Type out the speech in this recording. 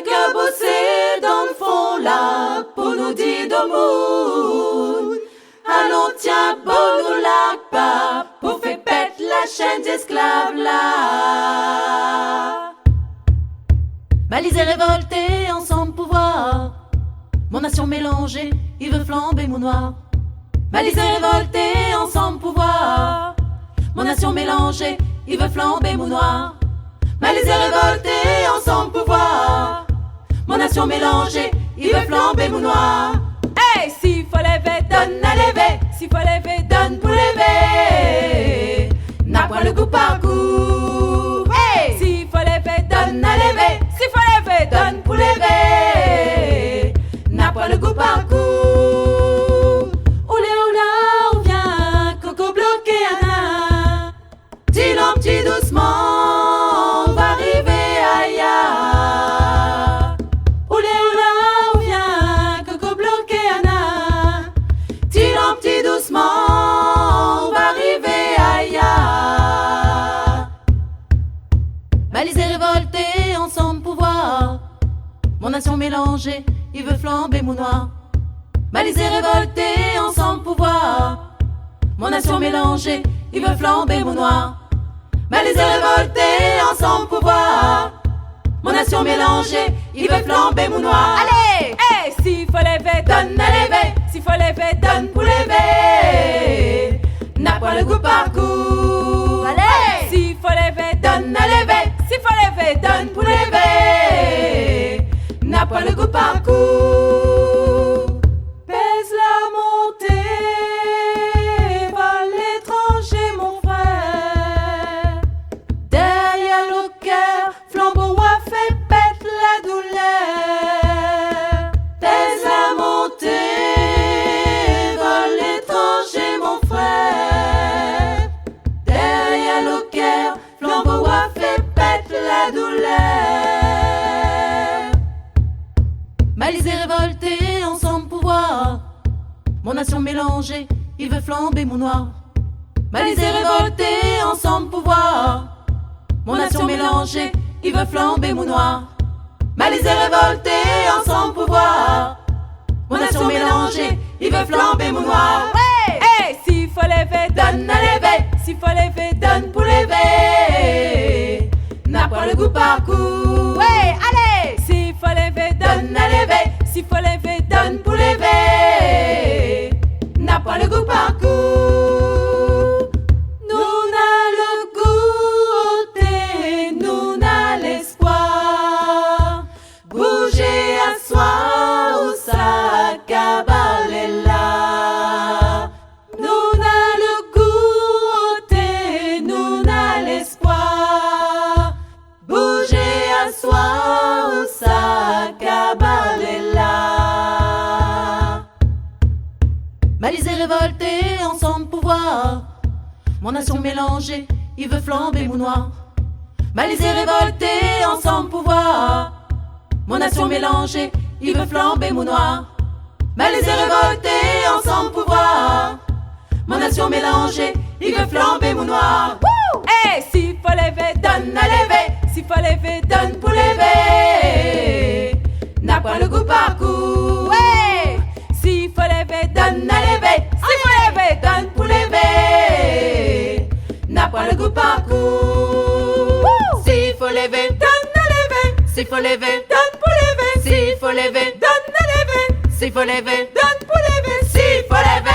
que bosser dans le fond là pour nous dire de monde. Allons tiens bon nous lac pas pour faire pète la chaîne d'esclaves là. Balisés, révoltés, ensemble pouvoir. Mon nation mélangée, il veut flamber mon noir. Balisés, révoltés, ensemble pouvoir. Mon nation mélangée, il veut flamber mon noir. Balisés, révoltés, ensemble pouvoir. Mon nation mélangée, il veut flamber mon noir. Hey, s'il faut lever, donne à lever. S'il faut lever, donne pour lever. N'a pas le goût par goût. Hey, s'il faut lever, donne à lever. S'il faut lever, donne pour lever. N'a pas le goût par goût. Oulé oula, on vient, coco bloqué Anna. Dis-le petit doucement, on va arriver ailleurs. Oulé oula, on vient, coco bloqué Anna. Dis-le petit doucement, on va arriver ailleurs. Balisés, révoltés, ensemble pouvoir. Mon nation mélangée, il veut flamber mon noir. Balisés, révoltés, ensemble pouvoir. Mon nation mélangée, il veut flamber mon noir. Balisés, révoltés, ensemble pouvoir. Mon nation mélangée, il veut flamber mon noir. Allez, hey, s'il faut lever, donne à lever. S'il faut lever, donne pour lever. N'a pas le goût par goût. Allez, s'il faut lever, donne à lever. S'il faut lever, donne pour lever. N'a pas le goût par goût. Pèse la montée, va à l'étranger mon frère. Derrière le cœur, flambeau a fait pète la douleur. Pèse la montée, va à l'étranger mon frère. Derrière le cœur, flambeau a fait pète la douleur. balisés, révoltés, ensemble pouvoir. Mon nation mélangée, il veut flamber mon noir. Balisés, révoltés, ensemble pouvoir. Mon nation mélangée, il veut flamber mon noir. Balisés, révoltés, ensemble pouvoir. Mon nation mélangée, il veut flamber mon noir. Ouais, hey, s'il faut lever, donne à lever. S'il faut lever, donne pour lever. N'a pas le goût par goût. Ouais, allez, s'il faut lever, donne à lever. S'il faut lever, donne pour lever. N'a pas le goût par goût. Nous n'a le goût, nous n'a l'espoir. Bouger à soi ou ça cabale là. Nous n'a le goût, nous n'a l'espoir. Bouger à soi ou ça cabale là. Balisés, révoltés, ensemble pouvoir. Mon nation mélangée, il veut flamber mon noir. Balisés, révoltés, ensemble pouvoir. Mon nation mélangée, il veut flamber mon noir. Balisés, révoltés, ensemble pouvoir. Mon nation mélangée, il veut flamber mon noir. Hey, s'il faut lever, donne à lever. S'il faut lever, donne pour lever. N'a pas le goût par goût. Ouais, s'il faut lever, donne à lever. S'il faut lever, donne pour lever. N'a pas le goût par goût. S'il faut lever, donne à lever. S'il faut lever, donne pour lever. S'il faut lever, donne à lever. S'il faut lever, donne pour lever. S'il faut lever.